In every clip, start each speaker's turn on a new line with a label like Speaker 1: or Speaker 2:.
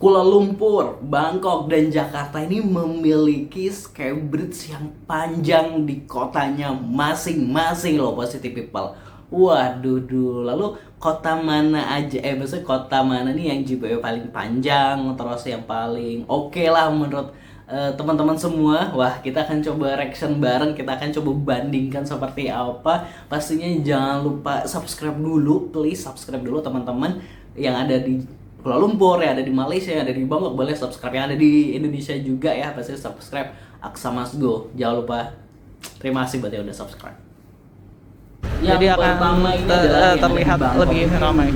Speaker 1: Kuala Lumpur, Bangkok, dan Jakarta ini memiliki skybridge yang panjang di kotanya masing-masing loh positive people. Waduh, lalu kota mana aja, maksudnya kota mana nih yang JPO paling panjang, terus yang paling oke lah menurut teman-teman semua. Wah, kita akan coba reaction bareng, kita akan coba bandingkan seperti apa. Pastinya jangan lupa subscribe dulu, please subscribe dulu teman-teman yang ada di Kuala Lumpur, ya ada di Malaysia, ada di Bangkok, boleh subscribe. Yang ada di Indonesia juga ya, pasti subscribe. Aksa Mas Go, jangan lupa. Terima kasih buat yang udah subscribe.
Speaker 2: Jadi akan terlihat lebih ramai.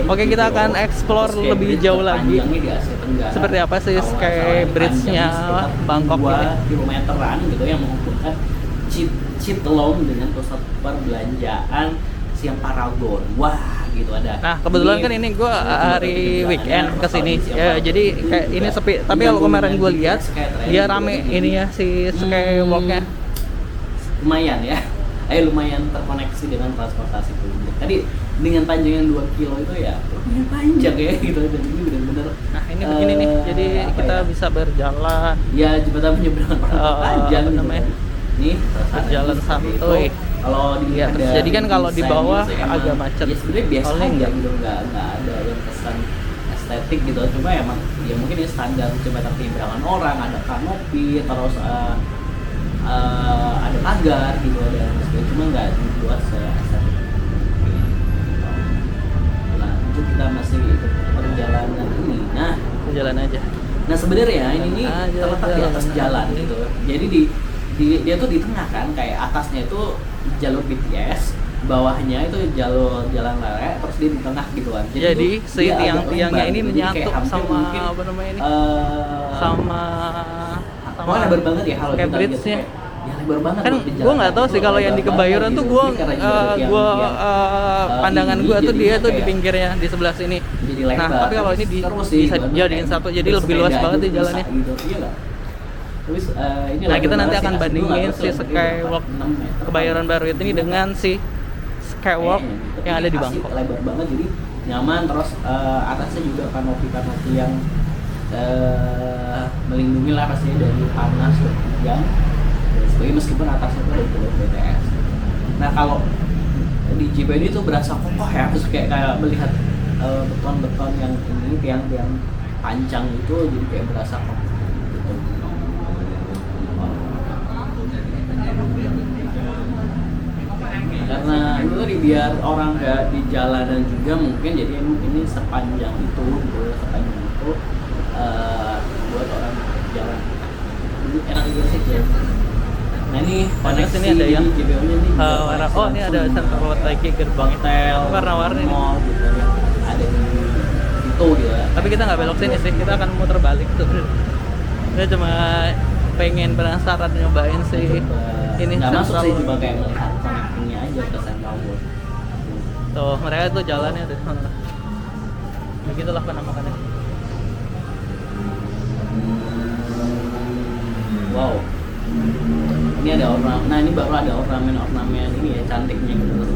Speaker 2: Oke, kita akan explore lebih jauh lagi seperti apa sih skybridge-nya Bangkok ini.
Speaker 1: Kilometeran gitu yang menghubungkan Chittagong dengan pusat perbelanjaan Siam Paragon. Wah, gitu ada.
Speaker 2: Nah, kebetulan kan ini gue hari weekend kesini ya, jadi kayak ini sepi. Tapi kalau kemarin gue lihat dia rame ini ya si skywalk-nya.
Speaker 1: Lumayan ya. Lumayan terkoneksi dengan transportasi publik. Tadi dengan panjangnya 2 kilo itu ya lumayan panjang ya gitu, dan ini benar-benar.
Speaker 2: Nah, ini begini nih. Jadi kita bisa berjalan.
Speaker 1: Ya, jembatan penyeberangan orang panjang
Speaker 2: namanya.
Speaker 1: Nih,
Speaker 2: berjalan santuy.
Speaker 1: Kalau
Speaker 2: ya, terus jadi kan kalau di bawah agak macet.
Speaker 1: Ya sebenarnya biasa aja
Speaker 2: enggak
Speaker 1: gitu, nggak ada yang kesan estetik gitu. Cuma emang ya mungkin ini standar jembatan penyeberangan orang, ada kanopi, terus ada pagar gitu, ada cuma nggak dibuat se-estetik. Nah, itu kita masih ikut perjalanan ini. Nah,
Speaker 2: jalan aja.
Speaker 1: Nah sebenarnya ini terletak di atas jalan gitu. Jadi dia tuh di tengah kan, kayak atasnya itu jalur BTS, bawahnya itu jalur jalan raya, terus dia di tengah gitu kan.
Speaker 2: Jadi si tiang-tiangnya ini
Speaker 1: gitu.
Speaker 2: menyatu sama apa namanya ini? Sama
Speaker 1: lebar banget ya kalau kita lihat
Speaker 2: bridge-nya.
Speaker 1: Ya lebar banget
Speaker 2: Kan gue nggak tahu sih kalau yang di Kebayoran tuh gue pandangan gue tuh dia tuh di pinggirnya di sebelah sini. Nah, tapi kalau ini bisa jadiin satu, jadi lebih luas banget di jalannya. Nah, kita nanti akan bandingin si skywalk Kebayoran Baru ini dengan si skywalk yang ada di Bangkok.
Speaker 1: Lebar banget, jadi nyaman, terus atasnya juga kanopi yang melindungi lah pastinya dari panas dan hujan dan sebagainya, meskipun atasnya itu ada jalur BTS. Nah, kalau di JPD itu berasa kokoh ya, terus kayak melihat beton-beton yang ini, tiang-tiang panjang itu, jadi kayak berasa kokoh gitu. Karena itu tadi biar orang nggak di jalanan juga mungkin, jadi ini sepanjang itu gitu, buat orang jalan. Ini enak juga sih ya. Nah, ini koneksi
Speaker 2: ini ada yang
Speaker 1: JBO-nya nih.
Speaker 2: Oh, ini ada Central lagi gerbang
Speaker 1: hotel,
Speaker 2: warna-warni
Speaker 1: mall gitu yang ada di situ gitu ya.
Speaker 2: Tapi kita nggak belok sini sih, kita akan muter balik tuh. Kita cuma pengen penasaran nyobain sih ini
Speaker 1: nggak masuk sih, cuma
Speaker 2: World.
Speaker 1: kayak melihat connectingnya aja ke Central World.
Speaker 2: Tuh, mereka tuh jalannya di sana. Begitulah penampakannya.
Speaker 1: Wow. Ini ada ornamen. Nah, ini baru ada ornamen ini ya, cantiknya gitu.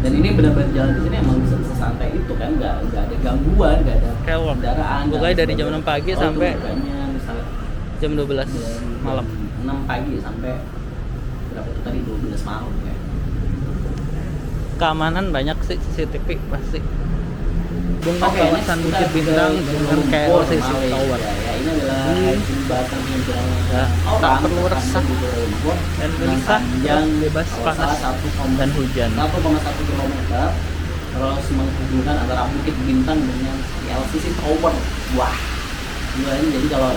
Speaker 1: Dan ini benar-benar jalan di sini emang bisa sesantai itu kan, nggak ada gangguan, nggak ada kendaraan.
Speaker 2: Mulai dari jam 6 pagi sampai
Speaker 1: misalnya
Speaker 2: jam 12 malam.
Speaker 1: 6 pagi sampai berapa itu tadi, 12 malam ya.
Speaker 2: Keamanan banyak sih, CCTV pasti. Dengan
Speaker 1: Oke,
Speaker 2: kawasan Bukit Bintang dengan KLCC Tower.
Speaker 1: Ya, ini adalah jembatan penyeberangan
Speaker 2: tak perlu resah dan gelisah,
Speaker 1: yang
Speaker 2: bebas panas dan hujan.
Speaker 1: 1,1 km, terus menghubungkan antara Bukit Bintang dengan KLCC Tower. Wah, gila ini. Jadi kalau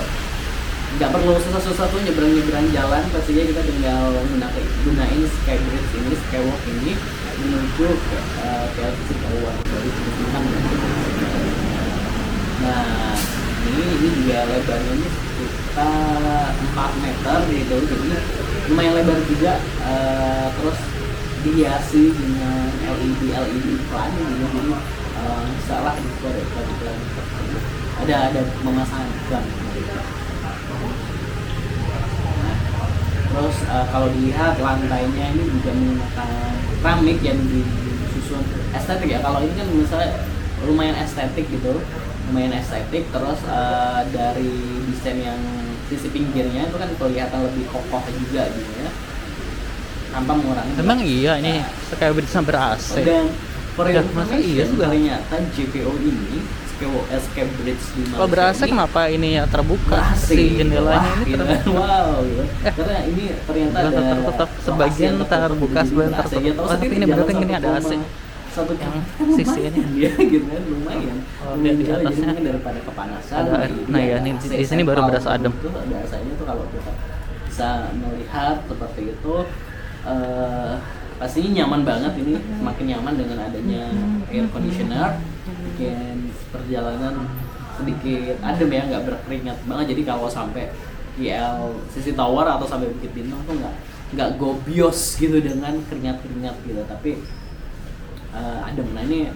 Speaker 1: nggak perlu susah-susah tuh nyebrang jalan, pastinya kita tinggal gunain skybridge ini, skywalk ini menuju ke KLCC Tower dari Bukit Bintang. Nah, ini juga lebarnya ini sekitar 4 meter gitu, jadi lumayan lebar juga. Terus dihiasi dengan LED iklan gitu, jadi salah gitu ada iklan ada pemasangan iklan. Nah, terus kalau dilihat lantainya ini juga menggunakan keramik yang disusun estetik ya. Kalau ini kan misalnya lumayan estetik gitu, terus dari desain yang sisi pinggirnya itu kan kelihatan lebih kokoh juga gitu ya, tanpa mengurangi.
Speaker 2: Emang iya ini Skybridge ber AC.
Speaker 1: Dan for your
Speaker 2: Masa iya
Speaker 1: information,
Speaker 2: juga?
Speaker 1: ternyata JPO ini Skybridge di Malaysia
Speaker 2: Kalau ber AC
Speaker 1: ini
Speaker 2: kenapa ini ya terbuka
Speaker 1: ber-AC,
Speaker 2: si jendelanya
Speaker 1: wah,
Speaker 2: ini
Speaker 1: gitu. Wow gitu. Karena ini ternyata ada
Speaker 2: tertutup, sebagian terbuka, sebagian tertutup. Oh, tapi ini berarti ini ada AC.
Speaker 1: Satu
Speaker 2: Yang
Speaker 1: lumayan
Speaker 2: sisi ini.
Speaker 1: ya gitu kan, lumayan.
Speaker 2: Oh, lihat di
Speaker 1: Lumayan jauh, jadi
Speaker 2: atasnya.
Speaker 1: mungkin daripada kepanasan.
Speaker 2: Ada air. Nah, ya, ini
Speaker 1: AC
Speaker 2: di sini baru
Speaker 1: sentral
Speaker 2: berasa adem.
Speaker 1: gitu, ada AC-nya tuh kalau kita bisa melihat seperti itu, pastinya nyaman banget ini, semakin nyaman dengan adanya air conditioner, bikin perjalanan sedikit adem ya, nggak berkeringat banget. Jadi kalau sampai IL Sisi Tower atau sampai Bukit Bintang tuh nggak gobios gitu dengan keringat gitu, tapi adem. Nah ini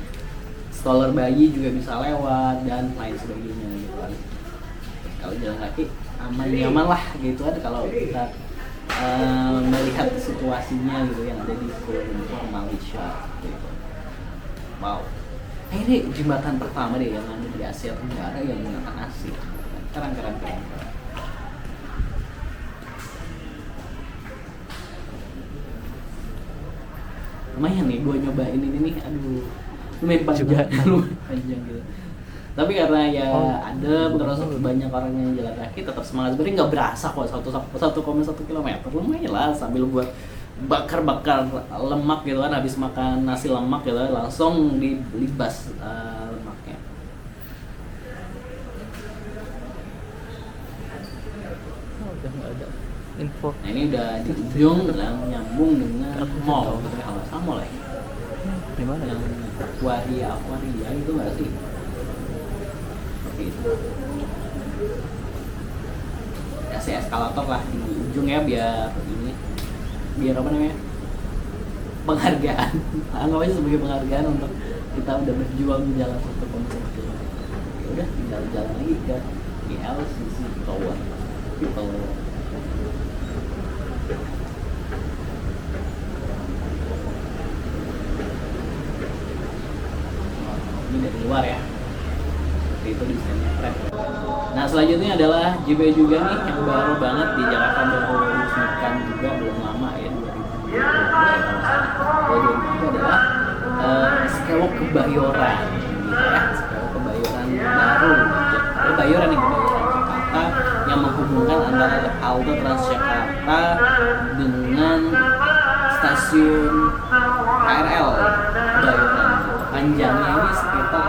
Speaker 1: stroller bayi juga bisa lewat dan lain sebagainya gitu kan. Kalau jalan kaki aman nyaman lah gitu kan, kalau kita melihat situasinya gitu yang ada di Kuala Lumpur, Malaysia gitu. Wow. Ini jembatan pertama deh yang ada di Asia Tenggara yang menggunakan AC. Keren. Lumayan nih gue nyobain ini nih, aduh lumayan panjang gitu. Tapi karena ya adem, terus banyak orang yang jalan kaki, tetap semangat. Sebenarnya nggak berasa kok 1,1 kilometer, lumayan lah sambil buat bakar lemak gitu kan, habis makan nasi lemak gitu langsung dilibas lemaknya.
Speaker 2: Udah nggak ada info.
Speaker 1: Nah ini udah di ujung yang nyambung dengan mall gitu ya, kalau sama lah ya.
Speaker 2: Di mana?
Speaker 1: Yang Aquaria itu nggak sih? Seperti itu. Kasih eskalator lah di ujung ya, biar apa namanya, penghargaan. Anggap aja sebagai penghargaan untuk kita udah berjuang jalan 1,1 km. Ya udah tinggal jalan lagi ke ILCC Tower gitu. Ini dari luar ya, seperti itu desainnya keren. Nah selanjutnya adalah JPO juga nih yang baru banget di Jakarta, baru diresmikan juga belum lama ya, 2022 ya kalau salah. Itu adalah Skywalk Kebayoran gitu ya, Skywalk Kebayoran baru Kebayoran Jakarta yang menghubungkan antara halte Transjakarta dengan stasiun KRL Kebayoran gitu. Panjangnya ini sekitar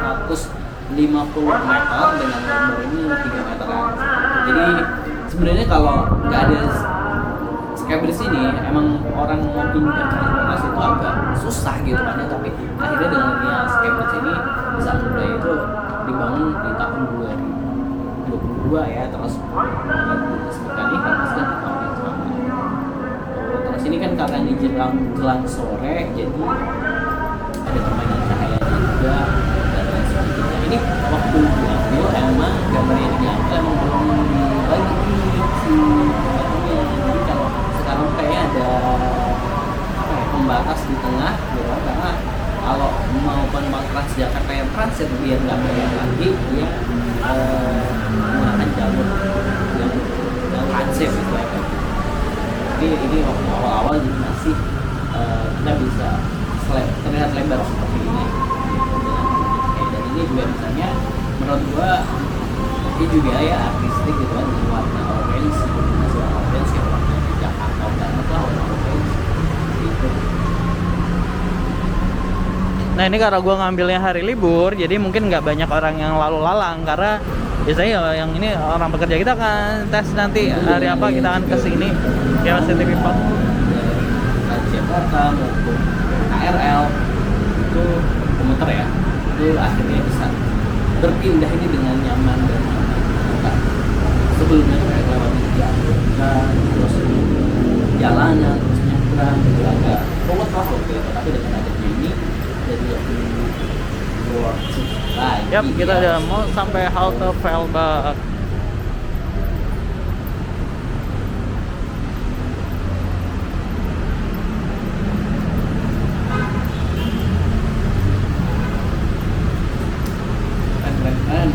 Speaker 1: 450 meter dengan lebar ini 3 meteran. Jadi sebenarnya kalau nggak ada Skybridge ini, emang orang mau pindah transportasi itu agak susah gitu kan ya, tapi akhirnya dengan adanya Skybridge ini bisa mudah itu dibangun di tahun 2022 ya, terus diresmikan nih kan di tahun yang sama. Terus ini kan karena ini jelang sore, jadi ada permainan cahayanya juga dan lain sebagainya. Ini waktu diambil emang gambarnya diambil emang belum dibagi si batunya. Jadi kalau sekarang kayaknya ada pembatas di tengah gitu, karena kalau mau penumpang Transjakarta yang transit biar nggak bayar lagi, dia menggunakan jalur yang transit gitu ya. Jadi ini waktu awal-awal jadi masih kita bisa terlihat lebar seperti ini. Dan ini juga misalnya menurut gua ini juga ya artistik gitu kan, warna orange, kombinasi warna orange yang warna di Jakarta banget lah, warna orange gitu.
Speaker 2: Nah ini karena gue ngambilnya hari libur, jadi mungkin nggak banyak orang yang lalu lalang, karena biasanya yang ini orang pekerja. Kita akan tes nanti hari apa kita akan kesini ya City People.
Speaker 1: Jakarta maupun KRL itu komuter ya, itu akhirnya bisa berpindah ini dengan nyaman dan nyaman. Sebelumnya kayak lewat terus jalanan, terus nyebrang gitu agak ruwet lah waktu itu, tapi dengan adanya ini jadi lebih worth it lagi.
Speaker 2: Yap, kita udah mau sampai halte Velbak.
Speaker 1: Keren.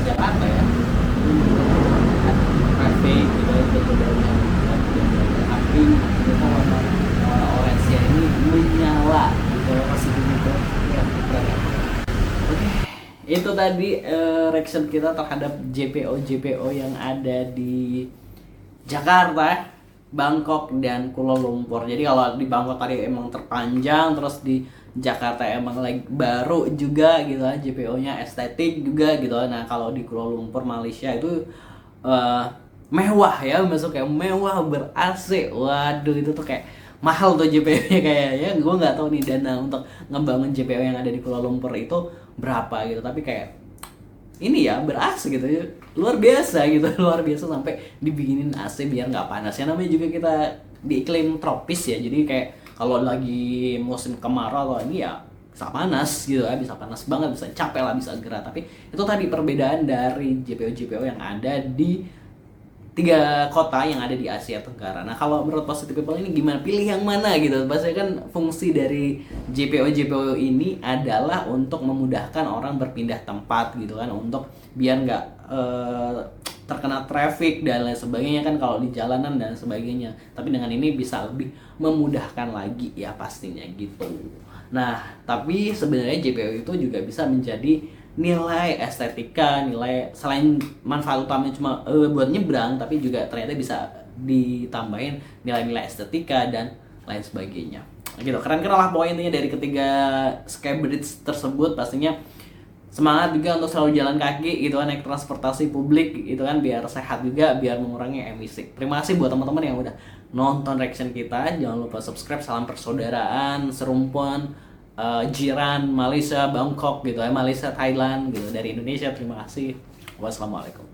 Speaker 1: Jakarta ya, traffic gitu api itu warna orange ini menyala gitu masih begitu ya, keren. Oke, itu tadi reaction kita terhadap JPO yang ada di Jakarta, Bangkok, dan Kuala Lumpur. Jadi kalau di Bangkok tadi emang terpanjang, terus di Jakarta emang lagi baru juga gitu lah, JPO-nya estetik juga gitu. Nah kalau di Kuala Lumpur Malaysia itu mewah ya, masuk kayak mewah ber-AC. Waduh itu tuh kayak mahal tuh JPO-nya kayaknya. Gue nggak tahu nih dana untuk ngebangun JPO yang ada di Kuala Lumpur itu berapa gitu. Tapi kayak ini ya ber-AC gitu ya, luar biasa gitu, luar biasa sampai dibikinin AC biar nggak panas. Ya namanya juga kita di iklim tropis ya, jadi kayak kalau lagi musim kemarau atau ini ya bisa panas gitu ya, bisa panas banget, bisa capek lah, bisa gerah. Tapi itu tadi perbedaan dari JPO yang ada di 3 kota yang ada di Asia Tenggara. Nah kalau menurut Positive People ini gimana? Pilih yang mana gitu? Pasti kan fungsi dari JPO ini adalah untuk memudahkan orang berpindah tempat gitu kan, untuk biar nggak terkena traffic dan lain sebagainya kan kalau di jalanan dan sebagainya. Tapi dengan ini bisa lebih memudahkan lagi ya pastinya gitu. Nah tapi sebenarnya JPO itu juga bisa menjadi nilai estetika, nilai selain manfaat utamanya cuma buat nyebrang, tapi juga ternyata bisa ditambahin nilai-nilai estetika dan lain sebagainya. Gitu, keren-keren lah pokoknya intinya dari ketiga Skybridge tersebut. Pastinya semangat juga untuk selalu jalan kaki gitu kan, naik transportasi publik gitu kan, biar sehat juga, biar mengurangi emisi. Terima kasih buat teman-teman yang udah nonton reaction kita. Jangan lupa subscribe. Salam persaudaraan, serumpun, jiran Malaysia, Bangkok gitu ya, Malaysia, Thailand gitu, dari Indonesia. Terima kasih. Wassalamualaikum.